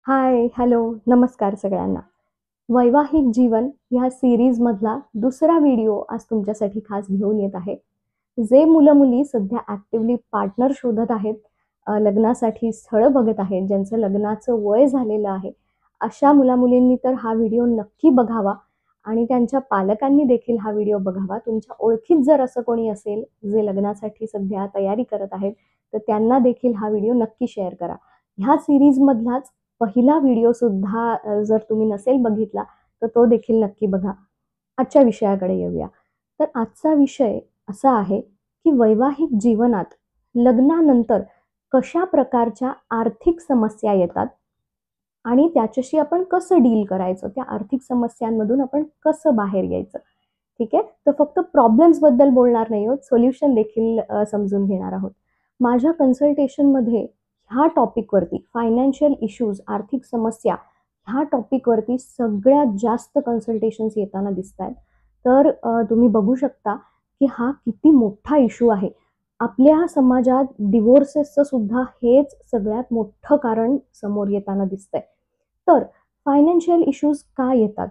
हाय, hello, नमस्कार सगळ्यांना. वैवाहिक जीवन ह्या सीरीजमधला दुसरा व्हिडिओ आज तुमच्यासाठी खास घेऊन येत आहे. जे मुलं-मुली सध्या ॲक्टिव्हली पार्टनर शोधत आहेत, लग्नासाठी स्थळं बघत आहेत, ज्यांचं लग्नाचं वय झालेलं आहे, अशा मुला-मुलींनी तर हा व्हिडिओ नक्की बघावा आणि त्यांच्या पालकांनी देखील हा व्हिडिओ बघावा. तुमच्या ओळखीत जर असं कोणी असेल, जे लग्नासाठी सध्या तयारी करत आहेत, तर त्यांना देखील हा व्हिडिओ नक्की शेअर करा. ह्या सीरीजमधलाच पहिला व्हिडिओसुद्धा जर तुम्ही नसेल बघितला, तर तो देखील नक्की बघा. आजच्या विषयाकडे येऊया. तर आजचा विषय असा आहे, की वैवाहिक जीवनात लग्नानंतर कशा प्रकारच्या आर्थिक समस्या येतात आणि त्याच्याशी आपण कसं डील करायचं? त्या आर्थिक समस्यांमधून आपण कसं बाहेर यायचं? ठीक आहे. तर फक्त प्रॉब्लेम्सबद्दल बोलणार नाही आहोत, सोल्युशन देखील समजून घेणार आहोत. माझ्या कन्सल्टेशनमध्ये ह्या टॉपिकवरती फायनान्शियल इश्यूज, आर्थिक समस्या ह्या टॉपिकवरती सगळ्यात जास्त कन्सल्टेशन्स येताना दिसतायत. तर तुम्ही बघू शकता, की हा किती मोठा इश्यू आहे. आपल्या समाजात डिव्होर्सेसचं सुद्धा हेच सगळ्यात मोठं कारण समोर येताना दिसतंय. तर फायनान्शियल इश्यूज का येतात?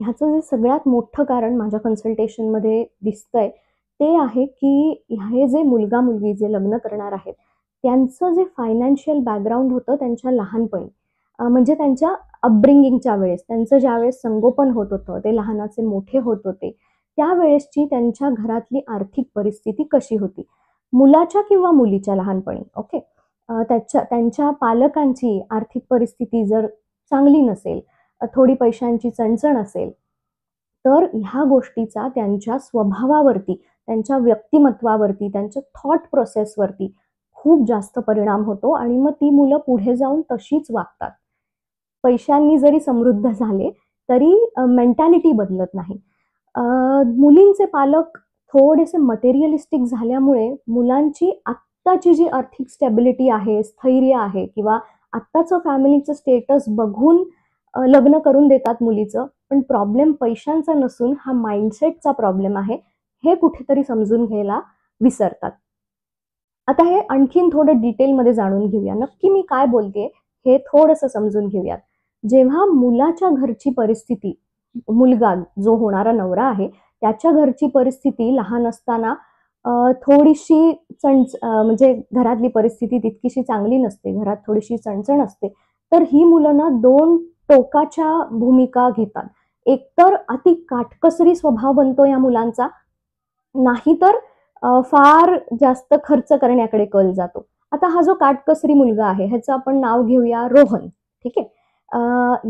ह्याचं जे सगळ्यात मोठं कारण माझ्या कन्सल्टेशनमध्ये दिसतंय, ते आहे की हे जे मुलगा-मुलगी जे लग्न करणार आहेत, त्यांचं जे फायनान्शियल बॅकग्राऊंड होतं त्यांच्या लहानपणी, म्हणजे त्यांच्या अपब्रिंगिंगच्या वेळेस, त्यांचं ज्यावेळेस संगोपन होत होतं, ते लहानाचे मोठे होत होते, त्यावेळेसची त्यांच्या घरातली आर्थिक परिस्थिती कशी होती? मुलाच्या किंवा मुलीच्या लहानपणी, ओके. त्यांच्या पालकांची आर्थिक परिस्थिती जर चांगली नसेल, थोडी पैशांची चणचण असेल, तर ह्या गोष्टीचा त्यांच्या स्वभावावरती, त्यांच्या व्यक्तिमत्त्वावरती, त्यांच्या थॉट प्रोसेसवरती खूप जास्त परिणाम होतो आणि मग ती मुलं पुढे जाऊन तशीच वागतात. पैशांनी जरी समृद्ध झाले, तरी मेंटॅलिटी बदलत नाही. अ, मुलींचे पालक थोडेसे मटेरियलिस्टिक झाल्यामुळे मुलांची आत्ताची जी आर्थिक स्टॅबिलिटी आहे, स्थैर्य आहे किंवा आत्ताचं फॅमिलीचं स्टेटस बघून लग्न करून देतात मुलीचं. पण प्रॉब्लेम पैशांचा नसून हा माइंडसेटचा प्रॉब्लेम आहे, हे कुठेतरी समजून घ्यायला विसरतात. आता हे आणखीन थोडं डिटेलमध्ये जाणून घेऊया. नक्की मी काय बोलतेय, हे थोडंसं समजून घेऊयात. जेव्हा मुलाच्या घरची परिस्थिती, मुलगा जो होणारा नवरा आहे, त्याच्या घरची परिस्थिती लहान असताना थोडीशी म्हणजे घरातली परिस्थिती तितकीशी चांगली नसते, घरात थोडीशी चणचण असते. तर ही मुलं ना 2 टोकाच्या भूमिका घेतात. एकतर अति काटकसरी स्वभाव बनतो या मुलांचा, नाहीतर फार जास्त खर्च करण्याकडे कल जातो. आता हा जो काटकसरी मुलगा आहे, ह्याचं आपण नाव घेऊया रोहन, ठीक आहे. अ,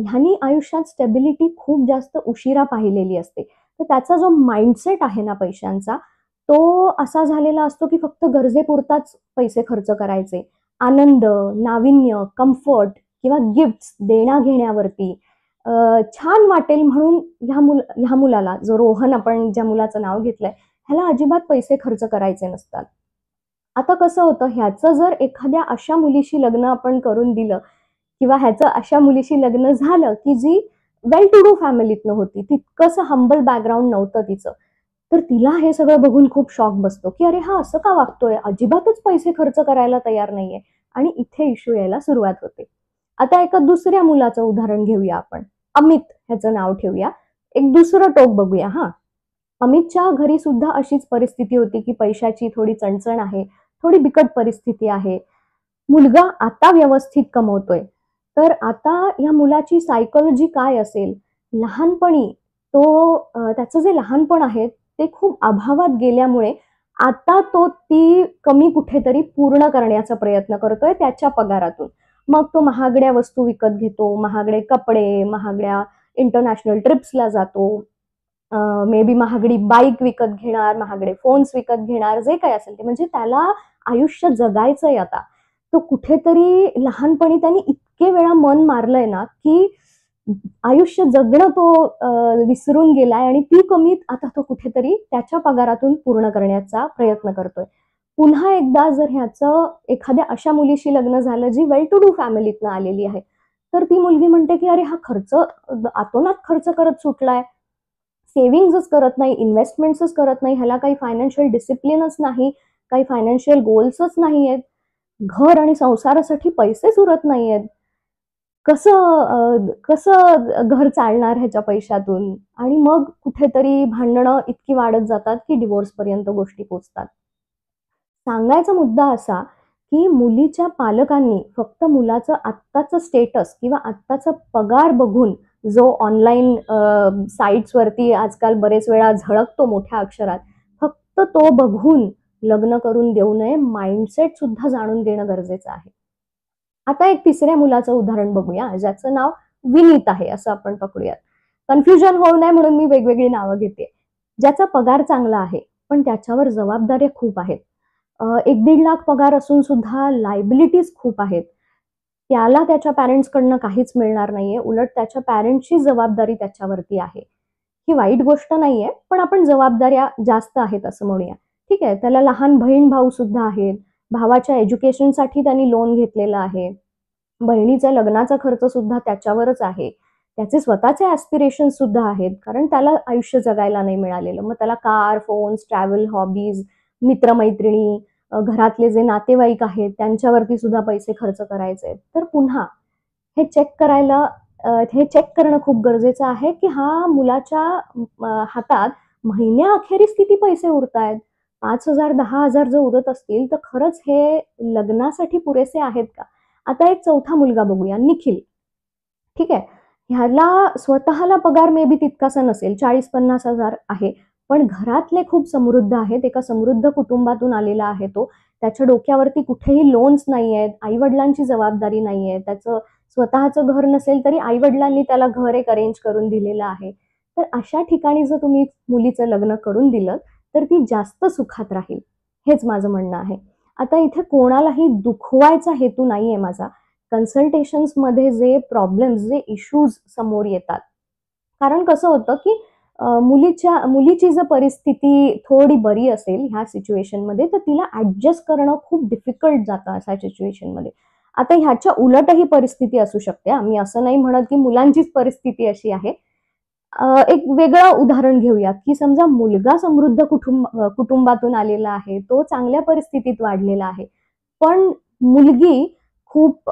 ह्यानी आयुष्यात स्टॅबिलिटी खूप जास्त उशिरा पाहिलेली असते. तर त्याचा जो माइंडसेट आहे ना पैशांचा, तो असा झालेला असतो की फक्त गरजेपुरताच पैसे खर्च करायचे. आनंद, नाविन्य, कम्फर्ट किंवा गिफ्ट्स देण्या-घेण्यावरती अ, छान वाटेल म्हणून ह्या मुलाला, जो रोहन आपण ज्या मुलाचं नाव घेतलंय, ह्याला अजिबात पैसे खर्च करायचे नसतात. आता कसं होतं, ह्याचं जर एखाद्या अशा मुलीशी लग्न आपण करून दिलं किंवा ह्याचं अशा मुलीशी लग्न झालं, की जी वेल टू डू फॅमिलीतनं होती, तितकंसं हंबल बॅकग्राऊंड नव्हतं तिचं. तर तिला हे सगळं बघून खूप शॉक बसतो, की "अरे हा असं का वागतोय? अजिबातच पैसे खर्च करायला तयार नाहीये." आणि इथे इश्यू यायला सुरुवात होते. आता एका दुसऱ्या मुलाचं उदाहरण घेऊया आपण. अमित ह्याचं नाव ठेवूया. एक दुसरं टोक बघूया हां. अमितच्या घरी सुद्धा अशीच परिस्थिती होती, की पैशाची थोडी चणचण आहे, थोडी बिकट परिस्थिती आहे. मुलगा आता व्यवस्थित कमवतोय. तर आता या मुलाची सायकॉलॉजी काय असेल? लहानपणी त्याचं जे लहानपण आहे, ते खूप अभावात गेल्यामुळे आता तो ती कमी कुठेतरी पूर्ण करण्याचा प्रयत्न करतोय त्याच्या पगारातून. मग तो महागड्या वस्तू विकत घेतो, महागडे कपडे, महागड्या इंटरनॅशनल ट्रिप्सला जातो. मे बी महागडी बाईक विकत घेणार, महागडे फोन्स विकत घेणार, जे काही असेल ते. म्हणजे त्याला आयुष्य जगायचंय आता. तो कुठेतरी लहानपणी त्याने इतके वेळा मन मारलंय ना, की आयुष्य जगणं तो विसरून गेलाय आणि ती कमी आता तो कुठेतरी त्याच्या पगारातून पूर्ण करण्याचा प्रयत्न करतोय. पुन्हा एकदा जर ह्याचं एखाद्या अशा मुलीशी लग्न झालं, जी वेल टू डू फॅमिलीतनं आलेली आहे, तर ती मुलगी म्हणते, की "अरे हा खर्च अतोनात खर्च करत सुटलाय. सेव्हिंग्जच करत नाही, इन्व्हेस्टमेंट्सच करत नाही, ह्याला काही फायनान्शियल डिसिप्लिनच नाही, काही फायनान्शियल गोल्सच नाहीयेत. घर आणि संसारासाठी पैसेच उरत नाहीयेत." कसं घर चालणार ह्याच्या पैशातून आणि मग कुठेतरी भांडणं इतकी वाढत जातात की डिव्होर्सपर्यंत गोष्टी पोहोचतात. सांगायचा मुद्दा असा, की मुलीच्या पालकांनी फक्त मुलाचं आत्ताचं स्टेटस किंवा आत्ताचा पगार बघून जो ऑनलाईन साइट्सवरती आजकाल बरेच वेळा झळकतो मोठ्या अक्षरात, फक्त तो बघून लग्न करून देऊ नये, माइंडसेट सुद्धा जाणून घेणं गरजेचं आहे. आता एक तिसऱ्या मुलाचं उदाहरण बघूया, ज्याचं नाव विनीत आहे असं आपण पकडूयात. कन्फ्युजन होऊ नये म्हणून मी वेगवेगळी नावं घेते. ज्याचा पगार चांगला आहे, पण त्याच्यावर जबाबदाऱ्या खूप आहेत. 1-1.5 लाख पगार असून सुद्धा लायबिलिटीज खूप आहेत. त्याला त्याच्या पॅरेंट्सकडनं काहीच मिळणार नाहीये. उलट त्याच्या पॅरेंट्सची जबाबदारी त्याच्यावरती आहे. ही वाईट गोष्ट नाहीये, पण आपण जबाबदाऱ्या जास्त आहेत असं म्हणूया. ठीक आहे, त्याला लहान बहीण-भाऊ सुद्धा आहेत. भावाच्या एज्युकेशनसाठी त्यांनी लोन घेतलेलं आहे. बहिणीच्या लग्नाचा खर्च सुद्धा त्याच्यावरच आहे. त्याचे स्वतःचे ॲस्पिरेशन्स सुद्धा आहेत, कारण त्याला आयुष्य जगायला नाही मिळालेलं. मग त्याला कार, फोन्स, ट्रॅव्हल, हॉबीज, मित्र-मैत्रिणी, घरातले जे नातेवाईक आहेत त्यांच्यावरती सुद्धा पैसे खर्च करायचे आहेत. तर पुन्हा हे चेक करायला हे चेक करणं खूप गरजेचं आहे, की हा मुलाच्या हातात महिन्याअखेरीस किती पैसे उरतायत? 5,000 10,000 जर उरत असतील, तर खरंच हे लग्नासाठी पुरेसे आहेत का? आता एक चौथा मुलगा बघूया, निखिल. ठीक आहे. ह्याला स्वतःला पगार मे बी तितकासा नसेल, 40-50,000 आहे. पण घरातले खूप समृद्ध आहेत. एका समृद्ध कुटुंबातून आलेला आहे तो. त्याच्या डोक्यावरती कुठेही लोन्स नाहीयेत, आई-वडिलांची जबाबदारी नाहीये. त्याचं स्वतःचं घर नसेल तरी आई-वडिलांनी त्याला घर एक अरेंज करून दिलेलं आहे. तर अशा ठिकाणी जर तुम्ही मुलीचं लग्न करून दिलं, तर ती जास्त सुखात राहील. हेच माझं म्हणणं आहे. आता इथे कोणालाही दुखवायचा हेतू नाहीये माझा. कन्सल्टेशन्समध्ये जे प्रॉब्लेम्स, जे इश्यूज समोर येतात. कारण कसं होतं, की मुलीची जर परिस्थिती थोडी बरी असेल ह्या सिच्युएशनमध्ये, तर तिला ॲडजस्ट करणं खूप डिफिकल्ट जातं अशा सिच्युएशनमध्ये. आता ह्याच्या उलटही परिस्थिती असू शकते. मी असं नाही म्हणत, की मुलांचीच परिस्थिती अशी आहे. एक वेगळं उदाहरण घेऊयात, की समजा मुलगा समृद्ध कुटुंबातून आलेला आहे. तो चांगल्या परिस्थितीत वाढलेला आहे. पण मुलगी खूप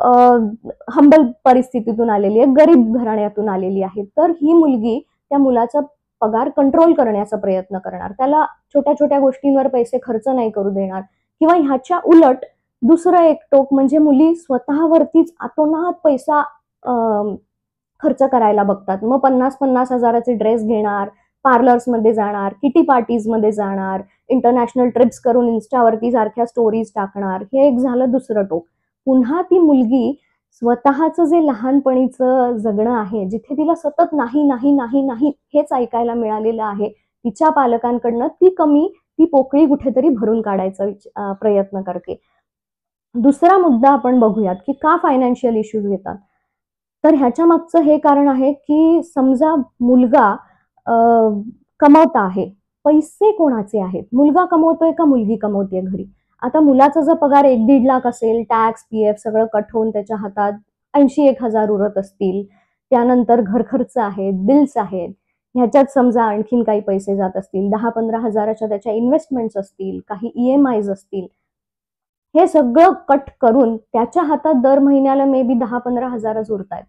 हंबल परिस्थितीतून आलेली आहे, गरीब घराण्यातून आलेली आहे. तर ही मुलगी त्या मुलाचा पगार कंट्रोल करण्याचा प्रयत्न करणार. त्याला छोट्या-छोट्या गोष्टींवर पैसे खर्च नाही करू देणार किंवा ह्याच्या उलट दुसरं एक टोक म्हणजे मुली स्वतःवरतीच अतोनात पैसा अ, खर्च करायला बघतात. मग 50-50 हजाराचे ड्रेस घेणार, पार्लर्समध्ये जाणार, किटी पार्टीजमध्ये जाणार, इंटरनॅशनल ट्रिप्स करून Instaवरती सारख्या स्टोरीज टाकणार. हे एक झालं दुसरं टोक. पुन्हा ती मुलगी स्वतःचं जे लहानपणीचं जगणं आहे, जिथे तिला सतत नाही, नाही, नाही, नाही हेच ऐकायला मिळालेलं आहे. तिच्या पालकांकडनं ती पोकळी कुठेतरी भरून काढायचा प्रयत्न करते. दुसरा मुद्दा आपण बघूयात, की का फायनान्शियल इश्यूज येतात. तर ह्याच्या मागचं हे कारण आहे, की समजा मुलगा अ, कमवता आहे. पैसे कोणाचे आहेत? मुलगा कमवतोय का मुलगी कमवतेय घरी? आता मुलाचा जर पगार 1-1.5 लाख असेल, टॅक्स, पी-एफ सगळं कट होऊन त्याच्या हातात 80,000-1,000 उरत असतील. त्यानंतर घरखर्च आहेत, बिल्स आहेत. ह्याच्यात समजा आणखीन काही पैसे जात असतील, 10-15 हजाराच्या त्याच्या इन्व्हेस्टमेंट्स असतील, काही ई-एम-आयज असतील. हे सगळं कट करून त्याच्या हातात दर महिन्याला मे बी 10-15 हजारच उरतायत.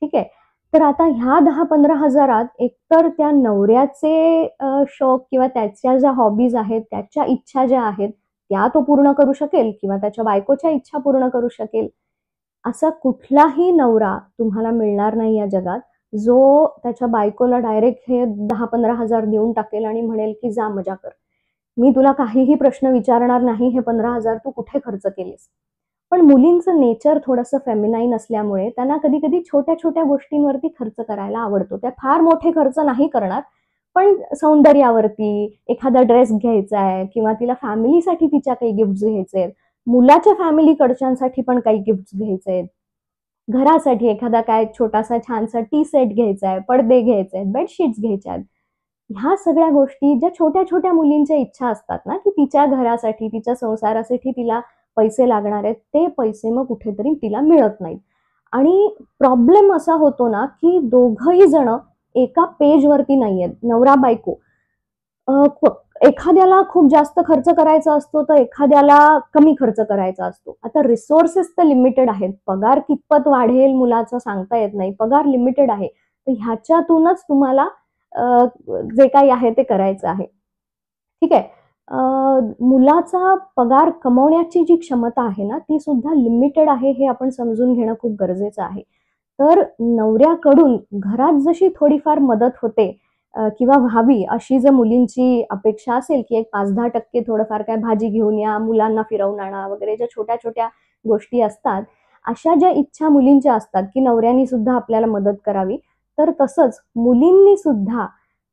ठीक आहे. तर आता ह्या 10-15 हजारात एकतर त्या नवऱ्याचे शौक किंवा त्याच्या ज्या हॉबीज आहेत, त्याच्या इच्छा ज्या आहेत, त्या तो पूर्ण करू शकेल किंवा त्याच्या बायकोच्या इच्छा पूर्ण करू शकेल. असा कुठलाही नवरा तुम्हाला मिळणार नाही या जगात, जो त्याच्या बायकोला डायरेक्ट हे 10-15 हजार देऊन टाकेल आणि म्हणेल, की "जा मजा कर. मी तुला काहीही प्रश्न विचारणार नाही. हे 15,000 तू कुठे खर्च केलेस?" पण मुलींचं नेचर थोडंसं फेमिनाईन असल्यामुळे त्यांना कधी-कधी छोट्या-छोट्या गोष्टींवरती खर्च करायला आवडतो. त्या फार मोठे खर्च नाही करणार, पण सौंदर्यावरती, एखादा ड्रेस घ्यायचा आहे किंवा तिला फॅमिलीसाठी तिच्या काही गिफ्ट्स घ्यायचे आहेत. मुलाच्या फॅमिलीकडच्यांसाठी पण काही गिफ्ट्स घ्यायचे आहेत. घरासाठी एखादा काय छोटासा छानसा टी सेट घ्यायचा आहे, पडदे घ्यायचे आहेत, बेडशीट्स घ्यायच्या आहेत. ह्या सगळ्या गोष्टी ज्या छोट्या-छोट्या मुलींच्या इच्छा असतात ना, की तिच्या घरासाठी, तिच्या संसारासाठी तिला पैसे लागणार आहेत, ते पैसे मग कुठेतरी तिला मिळत नाहीत. आणि प्रॉब्लेम असा होतो ना, की दोघंही जण एका पेजवरती नाहीयेत. नवरा-बायको एखाद्याला खूप जास्त खर्च करायचा असतो तर एखाद्याला कमी खर्च करायचा असतो. आता रिसोर्सेस तर लिमिटेड आहेत. पगार कितपत वाढेल मुलाचा सांगता येत नाही. पगार लिमिटेड आहे. तर ह्याच्यातूनच तुम्हाला जे काही आहे ते करायचं आहे. ठीक आहे. मुलाचा पगार कमवण्याची जी क्षमता आहे ना, ती सुद्धा लिमिटेड आहे हे आपण समजून घेणं खूप गरजेचं आहे. तर नवऱ्याकडून घरात जशी थोडीफार मदत होते किंवा व्हावी अशी जर मुलींची अपेक्षा असेल, की एक 5-10% थोडंफार काय भाजी घेऊन या, मुलांना फिरवून आणा वगैरे ज्या छोट्या-छोट्या गोष्टी असतात, अशा ज्या इच्छा मुलींच्या असतात, की नवऱ्यानी सुद्धा आपल्याला मदत करावी, तर तसंच मुलींनी सुद्धा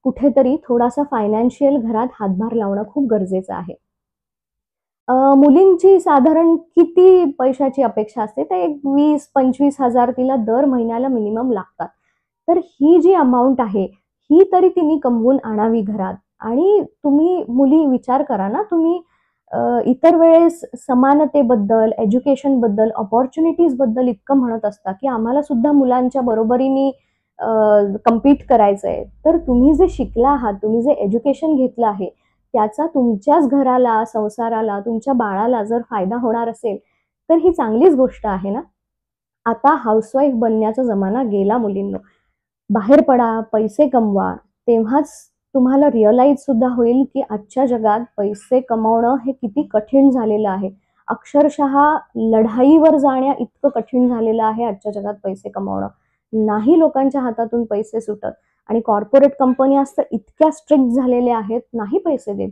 कुठेतरी थोडासा फायनान्शियल घरात हातभार लावणं खूप गरजेचं आहे. मुलींची साधारण किती पैशाची अपेक्षा असते? तर एक 20,000-25,000 तिला दर महिन्याला मिनिमम लागतात. तर ही जी अमाउंट आहे, ही तरी तिने कमवून आणावी घरात आणि तुम्ही मुली विचार करा ना, तुम्ही इतर वेळेस समानतेबद्दल, एज्युकेशनबद्दल, अपॉर्च्युनिटीजबद्दल इतकं म्हणत असता, की आम्हाला सुद्धा मुलांच्या बरोबरीने कम्पीट करायचंय. तर तुम्ही जे शिकला आहात, तुम्ही जे एज्युकेशन घेतलं आहे, त्याचा तुमच्याच घराला, संसाराला, तुमच्या बाळाला जर फायदा होणार असेल, तर ही चांगलीच गोष्ट आहे ना. आता हाउसवाईफ बनण्याचा जमाना गेला मुलींनो. बाहेर पडा, पैसे कमवा. तेव्हाच तुम्हाला रिअलाईज सुद्धा होईल, की आजच्या जगात पैसे कमवणं हे किती कठीण झालेलं आहे. अक्षरशः लढाईवर जाण्या इतकं कठीण झालेलं आहे आजच्या जगात पैसे कमवणं. नाही लोकांच्या हातातून पैसे सुटत आणि कॉर्पोरेट कंपन्याज तर इतक्या स्ट्रिक्ट झालेल्या आहेत, नाही पैसे देत.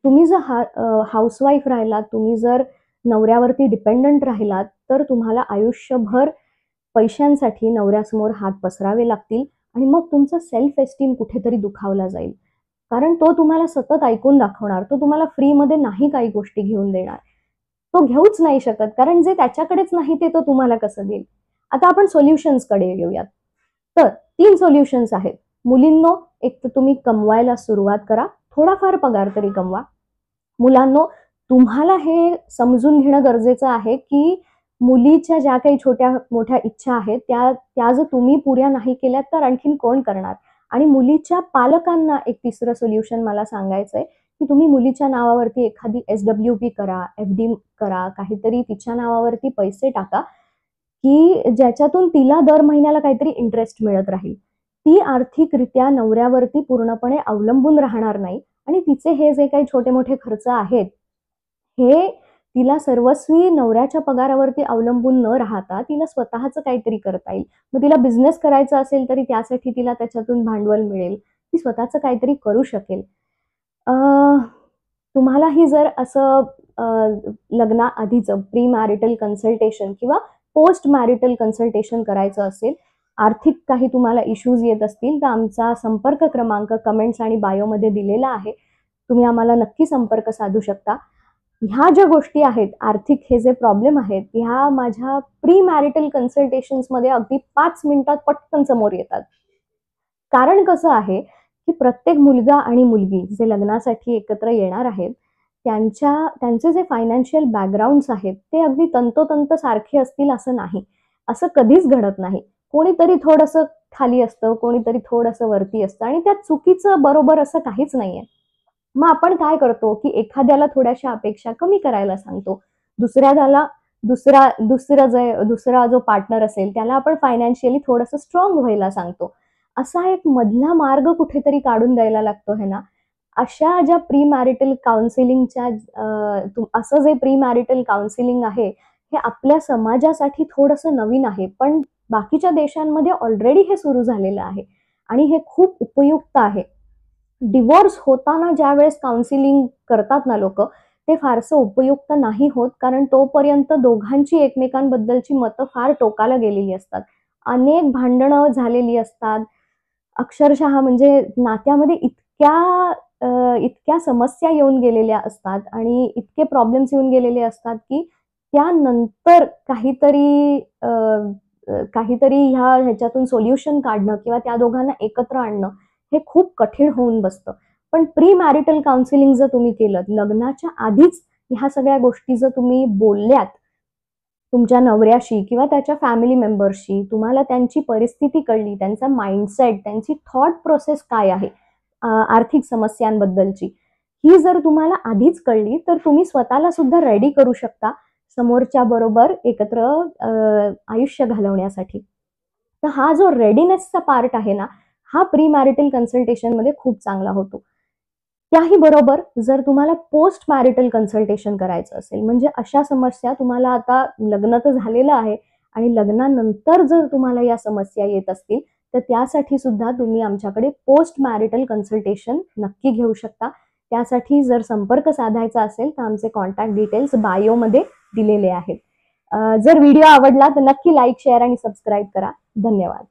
तुम्ही जर हाउसवाईफ राहिलात, तुम्ही जर नवऱ्यावरती डिपेंडंट राहिलात, तर तुम्हाला आयुष्यभर पैशांसाठी नवऱ्यासमोर हात पसरावे लागतील आणि मग तुमचा सेल्फ एस्टीम कुठेतरी दुखावला जाईल. कारण तो तुम्हाला सतत ऐकून दाखवणार. तो तुम्हाला फ्रीमध्ये नाही काही गोष्टी घेऊन देणार. तो घेऊच नाही शकत कारण जे त्याच्याकडेच नाही ते तो तुम्हाला कसं देईल? आता आपण सोल्युशन्सकडे येऊयात. तर 3 सोल्युशन्स आहेत. मुलींनो, एक तर तुम्ही कमवायला सुरुवात करा. थोडाफार पगार तरी कमवा. मुलांनो, तुम्हाला हे समजून घेणं गरजेचं आहे, की मुलीच्या ज्या काही छोट्या-मोठ्या इच्छा आहेत, त्या त्या जर तुम्ही पुऱ्या नाही केल्यात, तर आणखीन कोण करणार? आणि मुलीच्या पालकांना एक तिसरं सोल्युशन मला सांगायचंय, की तुम्ही मुलीच्या नावावरती एखादी एस-डब्ल्यू-पी करा, एफ-डी करा, काहीतरी तिच्या नावावरती पैसे टाका, की ज्याच्यातून तिला दर महिन्याला काहीतरी इंटरेस्ट मिळत राहील. ती आर्थिकरित्या नवऱ्यावरती पूर्णपणे अवलंबून राहणार नाही आणि तिचे हे जे काही छोटे-मोठे खर्च आहेत, हे तिला सर्वस्वी नवऱ्याच्या पगारावरती अवलंबून न राहता तिला स्वतःचं काहीतरी करता येईल. मग तिला बिझनेस करायचा असेल तरी त्यासाठी तिला त्याच्यातून भांडवल मिळेल. ती स्वतःचं काहीतरी करू शकेल. अ, तुम्हालाही जर असं लग्नाआधीचं प्री मॅरिटल कन्सल्टेशन किंवा पोस्ट मॅरिटल कन्सल्टेशन करायचं असेल, आर्थिक काही तुम्हाला इश्यूज येत असतील, तर आमचा संपर्क क्रमांक कमेंट्स आणि बायोमध्ये दिलेला आहे. तुम्ही आम्हाला नक्की संपर्क साधू शकता. ह्या ज्या गोष्टी आहेत, आर्थिक हे जे प्रॉब्लेम आहेत, ह्या माझ्या प्री मॅरिटल कन्सल्टेशन्समध्ये अगदी 5 मिनिटात पटकन समोर येतात. कारण कसं आहे, की प्रत्येक मुलगा आणि मुलगी जे लग्नासाठी एकत्र येणार आहेत, त्यांचे जे फायनान्शियल बॅकग्राऊंड्स आहेत, ते अगदी तंतोतंत सारखे असतील असं नाही. असं कधीच घडत नाही. कोणीतरी थोडंसं खाली असतं, कोणीतरी थोडंसं वरती असतं आणि त्यात चुकीचं बरोबर असं काहीच नाहीये. मग आपण काय करतो, की एखाद्याला थोड्याशा अपेक्षा कमी करायला सांगतो. दुसऱ्याला दुसरा जो पार्टनर असेल, त्याला आपण फायनान्शियली थोडंसं स्ट्राँग व्हायला सांगतो. असा एक मधला मार्ग कुठेतरी काढून द्यायला लागतो है ना. अशा ज्या प्री मॅरिटल काउन्सिलिंगच्या असं जे प्री मॅरिटल काउन्सिलिंग आहे, हे आपल्या समाजासाठी थोडंसं नवीन आहे. पण बाकीच्या देशांमध्ये ऑलरेडी हे सुरू झालेलं आहे आणि हे खूप उपयुक्त आहे. डिव्होर्स होताना ज्यावेळेस काउन्सिलिंग करतात ना लोकं, ते फारसं उपयुक्त नाही होत. कारण तोपर्यंत दोघांची एकमेकांबद्दलची मतं फार टोकाला गेलेली असतात. अनेक भांडणं झालेली असतात. अक्षरशः म्हणजे नात्यामध्ये इतक्या समस्या येऊन गेलेल्या असतात आणि इतके प्रॉब्लेम्स येऊन गेलेले असतात, की त्यानंतर काहीतरी ह्याच्यातून सोल्युशन काढणं किंवा त्या दोघांना एकत्र आणणं हे खूप कठीण होऊन बसतं. पण प्री मॅरिटल काउन्सिलिंग जर तुम्ही केलंत, लग्नाच्या आधीच ह्या सगळ्या गोष्टी जर तुम्ही बोलल्यात तुमच्या नवऱ्याशी किंवा त्याच्या फॅमिली मेंबर्सशी, तुम्हाला त्यांची परिस्थिती कळली, त्यांचा माइंडसेट, त्यांची थॉट प्रोसेस काय आहे आर्थिक समस्यांबद्दलची, ही जर तुम्हाला आधीच कळली तर तुम्ही स्वतःला सुद्धा रेडी करू शकता समोरच्या बरोबर एकत्र आयुष्य घालवण्यासाठी. तर हा जो रेडीनेसचा पार्ट आहे ना, हा प्री मॅरिटल कन्सल्टेशनमध्ये खूप चांगला होतो. त्याही बरोबर जर तुम्हाला पोस्ट मॅरिटल कन्सल्टेशन करायचं असेल, म्हणजे अशा समस्या तुम्हाला आता लग्न तर झालेलं आहे आणि लग्नानंतर जर तुम्हाला या समस्या येत असतील, तर त्यासाठी सुद्धा तुम्ही आमच्याकडे पोस्ट मॅरिटल कन्सल्टेशन नक्की घेऊ शकता. त्यासाठी जर संपर्क साधायचा असेल, तर आमचे कॉन्टॅक्ट डिटेल्स बायोमध्ये दिलेले आहेत. जर व्हिडिओ आवडला तर नक्की लाईक, शेअर आणि सबस्क्राईब करा. धन्यवाद.